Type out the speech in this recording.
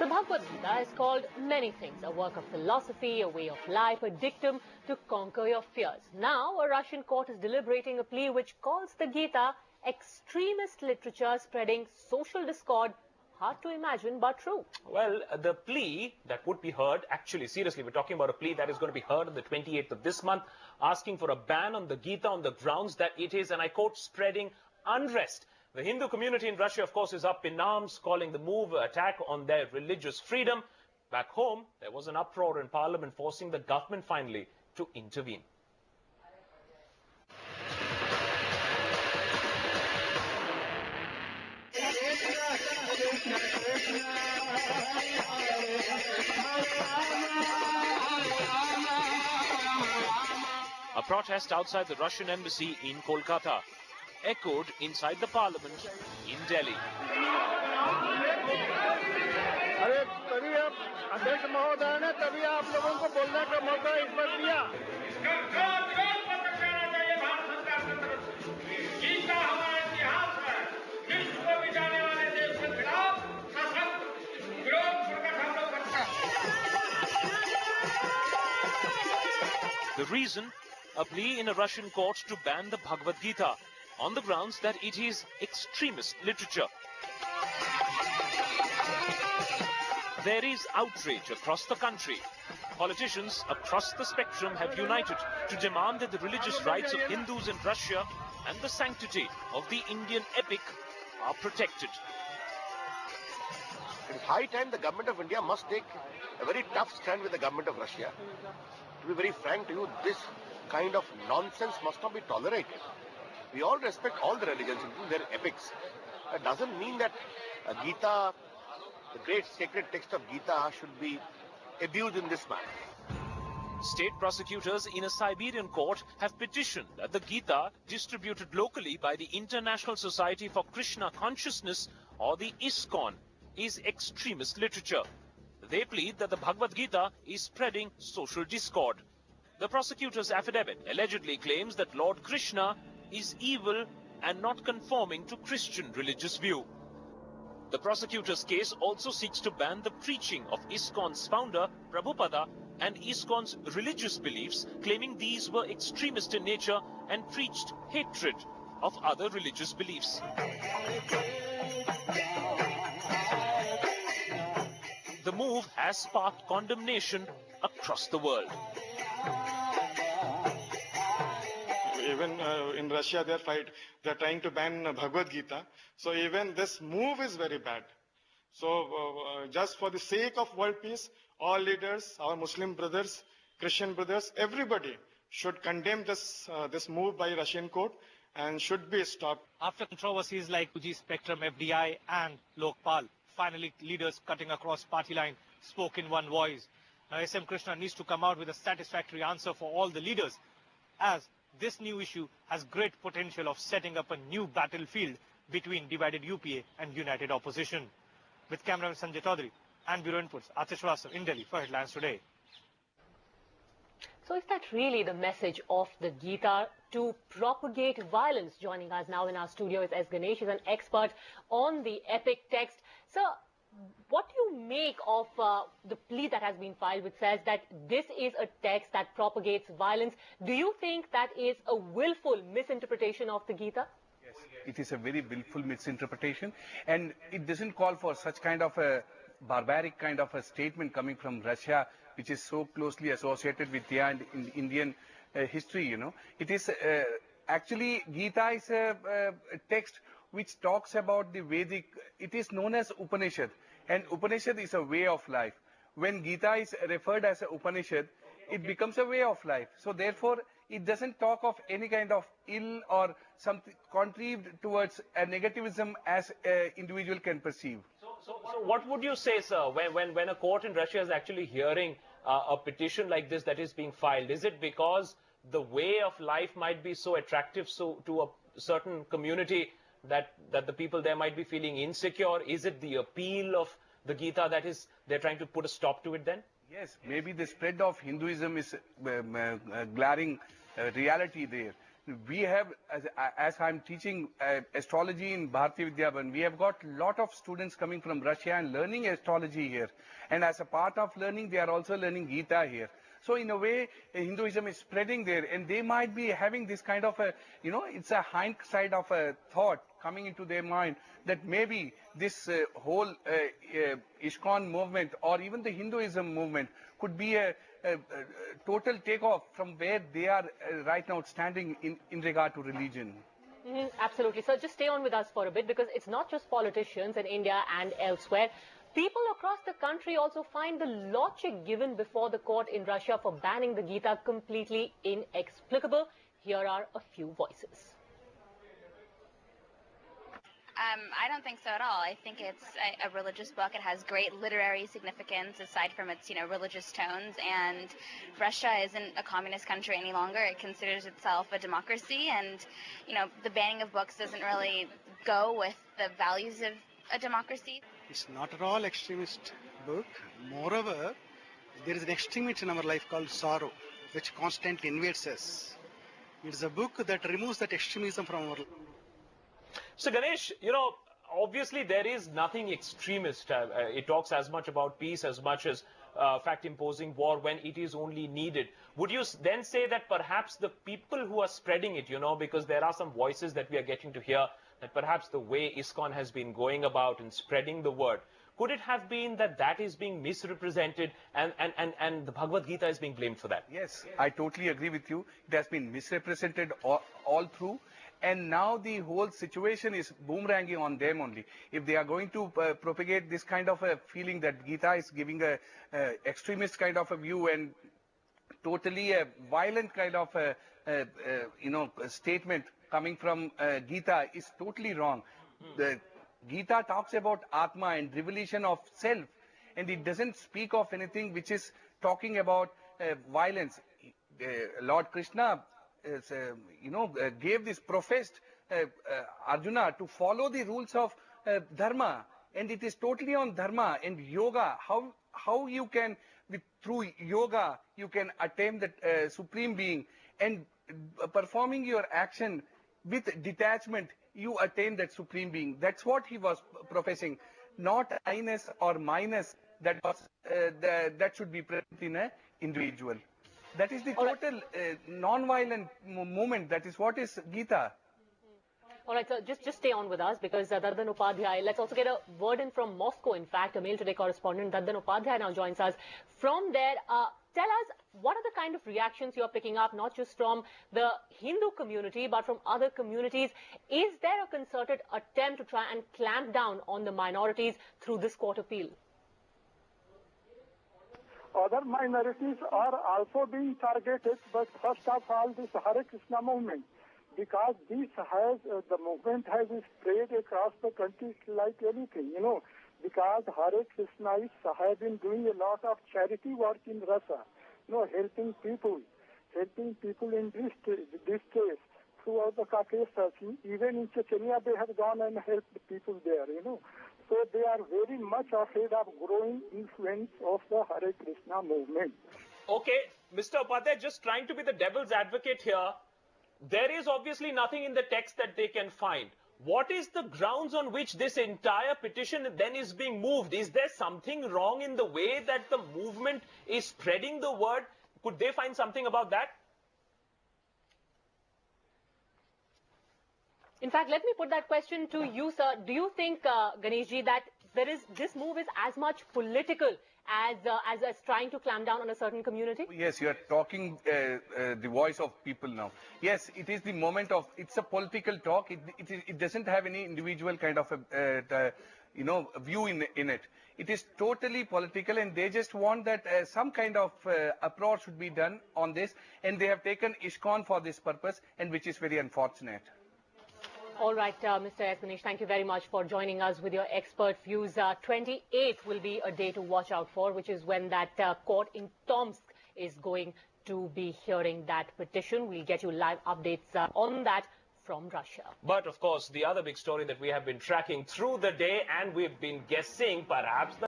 The Bhagavad Gita is called many things, a work of philosophy, a way of life, a dictum to conquer your fears. Now, a Russian court is deliberating a plea which calls the Gita extremist literature spreading social discord. Hard to imagine, but true. Well, the plea that would be heard, actually, seriously, we're talking about a plea that is going to be heard on the 28th of this month, asking for a ban on the Gita on the grounds that it is, and I quote, spreading unrest. The Hindu community in Russia, of course, is up in arms, calling the move an attack on their religious freedom. Back home, there was an uproar in parliament forcing the government finally to intervene. A protest outside the Russian embassy in Kolkata echoed inside the parliament in Delhi. The reason? A plea in a Russian court to ban the Bhagavad Gita on the grounds that it is extremist literature. There is outrage across the country. Politicians across the spectrum have united to demand that the religious rights of Hindus in Russia and the sanctity of the Indian epic are protected. It is high time the government of India must take a very tough stand with the government of Russia. To be very frank to you, this kind of nonsense must not be tolerated. We all respect all the religions, including their epics. That doesn't mean that Gita, the great sacred text of Gita, should be abused in this manner. State prosecutors in a Siberian court have petitioned that the Gita, distributed locally by the International Society for Krishna Consciousness or the ISKCON, is extremist literature. They plead that the Bhagavad Gita is spreading social discord. The prosecutor's affidavit allegedly claims that Lord Krishna is evil and not conforming to Christian religious view. The prosecutor's case also seeks to ban the preaching of ISKCON's founder, Prabhupada, and ISKCON's religious beliefs, claiming these were extremist in nature and preached hatred of other religious beliefs. The move has sparked condemnation across the world. Even in Russia, they're trying to ban Bhagavad Gita. So even this move is very bad. So just for the sake of world peace, all leaders, our Muslim brothers, Christian brothers, everybody should condemn this move by Russian court and should be stopped. After controversies like 2G Spectrum, FDI and Lokpal, finally leaders cutting across party line spoke in one voice. Now SM Krishna needs to come out with a satisfactory answer for all the leaders, as this new issue has great potential of setting up a new battlefield between divided UPA and united opposition. With cameraman Sanjay Chaudhary and Bureau Inputs, Atish Vasu in Delhi for Headlines Today. So is that really the message of the Gita, to propagate violence? Joining us now in our studio is S. Ganesh, is an expert on the epic text. Sir, what do you make of the plea that has been filed, which says that this is a text that propagates violence? Do you think that is a willful misinterpretation of the Gita? Yes, it is a very willful misinterpretation, and it doesn't call for such kind of a barbaric kind of a statement coming from Russia, which is so closely associated with the Indian history, you know. It is actually, Gita is a text which talks about the Vedic. It is known as Upanishad, and Upanishad is a way of life. When Gita is referred as a Upanishad, it becomes a way of life. So therefore, it doesn't talk of any kind of ill or something contrived towards a negativism as an individual can perceive. So what would you say, sir, when a court in Russia is actually hearing a petition like this that is being filed? Is it because the way of life might be so attractive to a certain community that the people there might be feeling insecure? Is it the appeal of the Gita that is they're trying to put a stop to it then? Yes, maybe the spread of Hinduism is a glaring reality there. We have, as I'm teaching astrology in Bharati Vidyaban, we have got a lot of students coming from Russia and learning astrology here. And as a part of learning, they are also learning Gita here. So in a way, Hinduism is spreading there, and they might be having this kind of a, it's a hindsight of a thought coming into their mind that maybe this whole ISKCON movement or even the Hinduism movement could be a total takeoff from where they are right now standing in regard to religion. Absolutely. So just stay on with us for a bit, because it's not just politicians in India and elsewhere. People across the country also find the logic given before the court in Russia for banning the Gita completely inexplicable. Here are a few voices. I don't think so at all. I think it's a religious book. It has great literary significance aside from its, religious tones. And Russia isn't a communist country any longer. It considers itself a democracy. And, the banning of books doesn't really go with the values of a democracy. It's not at all extremist book. Moreover, there is an extremist in our life called sorrow, which constantly invades us. It is a book that removes that extremism from our life. So Ganesh, obviously there is nothing extremist. It talks as much about peace as much as fact-imposing war when it is only needed. Would you then say that perhaps the people who are spreading it, because there are some voices that we are getting to hear, that perhaps the way ISKCON has been going about and spreading the word, could it have been that is being misrepresented and the Bhagavad Gita is being blamed for that? Yes, I totally agree with you. It has been misrepresented all through. And now the whole situation is boomeranging on them only. If they are going to propagate this kind of a feeling that Gita is giving a extremist kind of a view and totally a violent kind of a statement coming from Gita is totally wrong. The Gita talks about Atma and revelation of self, and it doesn't speak of anything which is talking about violence. Lord Krishna gave this professed Arjuna to follow the rules of dharma, and it is totally on dharma and yoga. How you can, through yoga, you can attain the supreme being, and performing your action with detachment, you attain that supreme being. That's what he was professing, not I-ness or minus that was that should be present in an individual. That is the total non-violent movement. That is what is Gita. All right, so just stay on with us, because Daddan Upadhyay, let's also get a word in from Moscow. In fact, a Mail Today correspondent Daddan Upadhyay now joins us from there. Tell us, what are the kind of reactions you're picking up, not just from the Hindu community, but from other communities? Is there a concerted attempt to try and clamp down on the minorities through this court appeal? Other minorities are also being targeted, but first of all, this Hare Krishna movement, because this has, the movement has spread across the country like anything, because Hare Krishna have been doing a lot of charity work in Russia, helping people in distress throughout the Caucasus. Even in Chechnya, they have gone and helped people there, So they are very much ahead of growing influence of the Hare Krishna movement. Okay, Mr. Upadhyay, just trying to be the devil's advocate here. There is obviously nothing in the text that they can find. What is the grounds on which this entire petition then is being moved? Is there something wrong in the way that the movement is spreading the word? Could they find something about that? In fact, let me put that question to you, sir. Do you think, Ganeshji, that this move is as much political as trying to clamp down on a certain community? Yes, you are talking the voice of people now. Yes, it is the moment of, it's a political talk. It doesn't have any individual kind of a, view in it. It is totally political, and they just want that some kind of approach should be done on this, and they have taken ISKCON for this purpose, and which is very unfortunate. All right, Mr. S. Ganesh, thank you very much for joining us with your expert views. 28th will be a day to watch out for, which is when that court in Tomsk is going to be hearing that petition. We'll get you live updates on that from Russia. But of course, the other big story that we have been tracking through the day, and we've been guessing perhaps the